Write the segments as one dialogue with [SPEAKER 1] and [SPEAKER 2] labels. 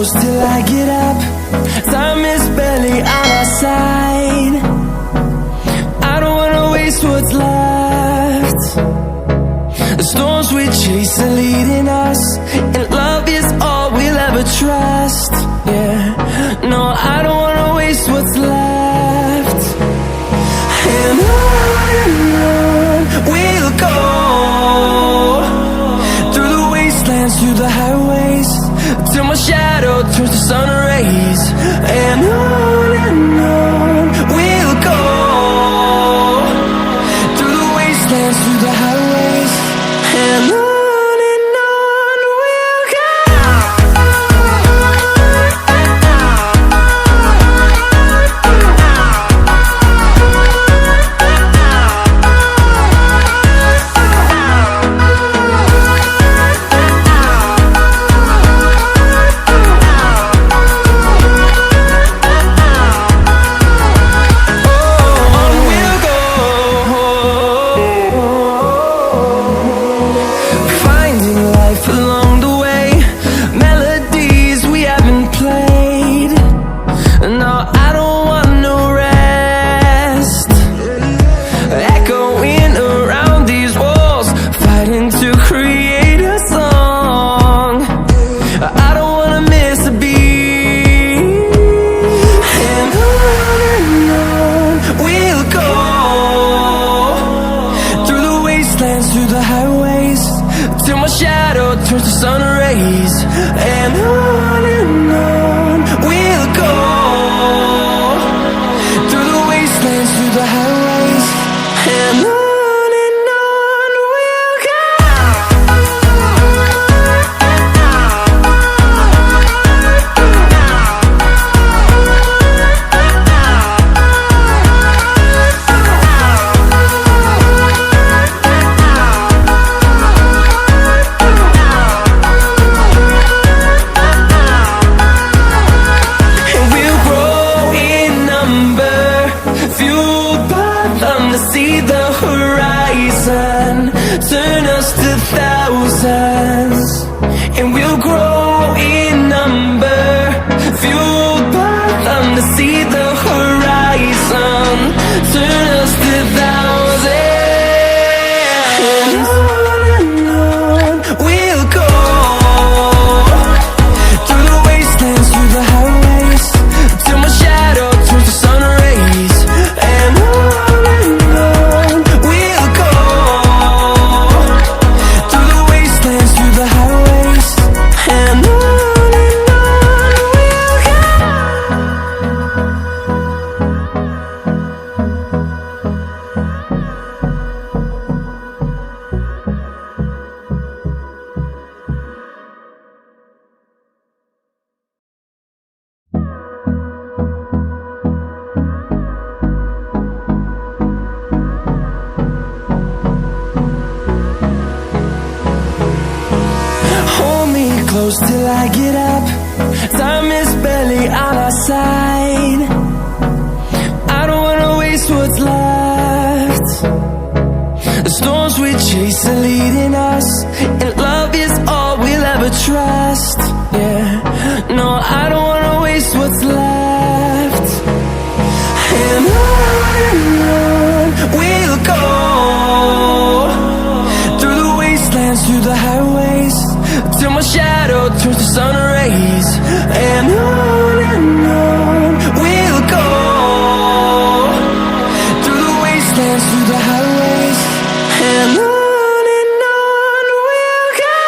[SPEAKER 1] close till I get up. Time is barely on our side. I don't wanna waste what's left. The storms we chase are leading us, and love is all we'll ever trust. Yeah, no, I don't wanna waste what's left. And on we'll go, through the wastelands, through the highways, till my shadow turns to sun rays. And on we'll go, through the wastelands, through the highways, and on we'll go. Through the highways, till my shadow turns to sun rays. And on we'll go, through the wastelands, through the highways, and on we'll go. See the horizon turn us to thousands, and we'll grow in number, fueled by them. To see the horizon turn us to thousands, and on we'll go, through the wastelands, through the highways, till my shadow turns to sun rays. And close till I get up. Time is barely on our side. I don't wanna waste what's left. The storms we chase are leading us, and love is all we'll ever trust. Yeah, no, I don't wanna waste what's left. And on we'll go, through the wastelands, through the highways, till my shadow turns to sun rays. And on we'll go, through the wastelands, through the highways, and on. We'll go.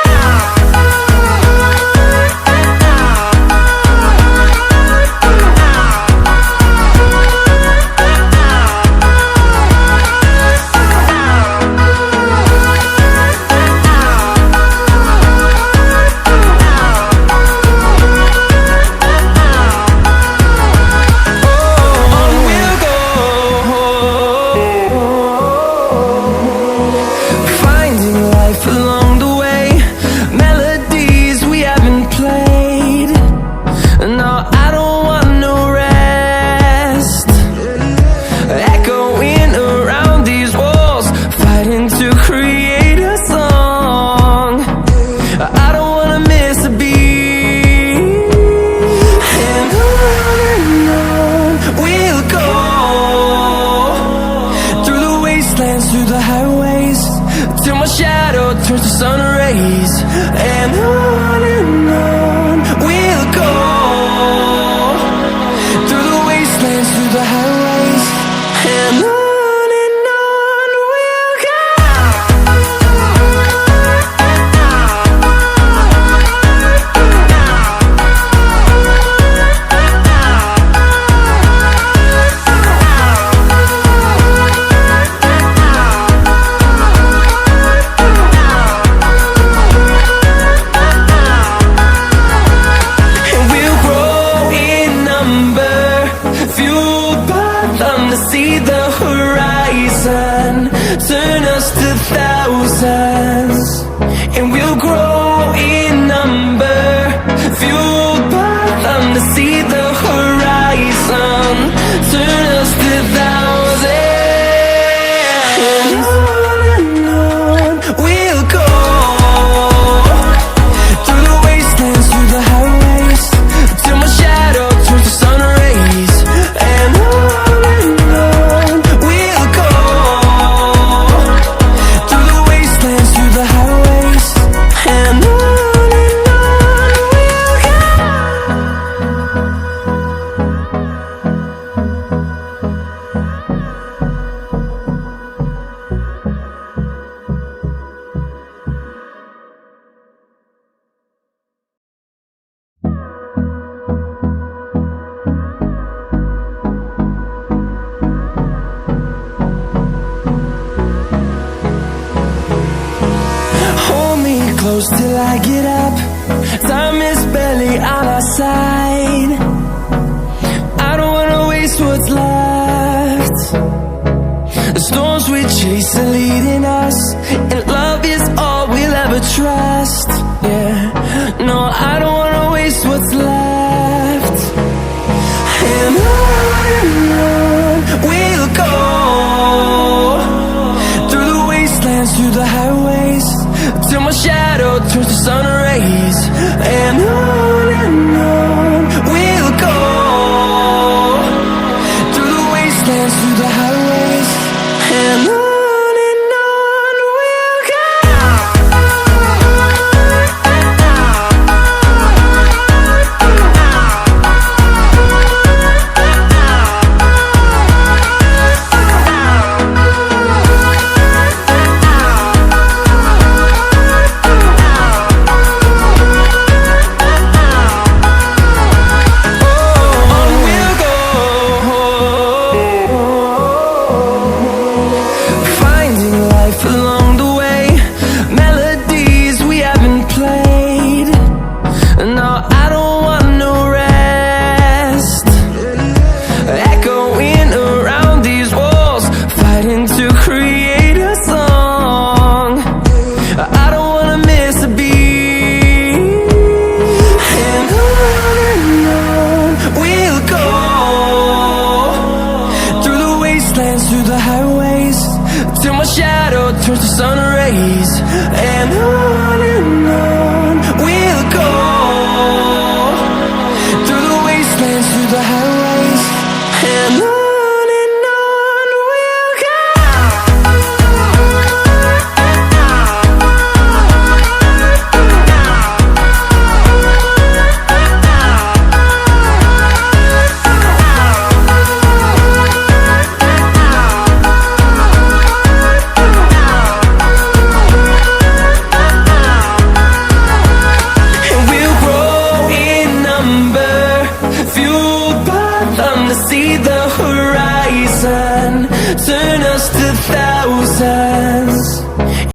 [SPEAKER 1] through the highways, and on we'll go. See the horizon turn us to thousands, and we'll grow in number, fueled by them to see the horizon turn us to thousands, and on we'll go, through the wastelands, through the highways, till my shadow turns to sun rays, and on close till I get up. Time is barely on our side. I don't wanna waste what's left. The storms we chase are leading us, and love is all we'll ever trust. Yeah, no, I don't wanna waste what's left. And on we'll go, through the wastelands, through the highways, till my shadow turns to sun rays, and on we'll go, through the wastelands, through the highways, and on we'll go. Through the highways, till my shadow turns to sun rays, and on we'll go, through the wastelands, through the highways, and on we'll go. See the horizon turn us to thousands.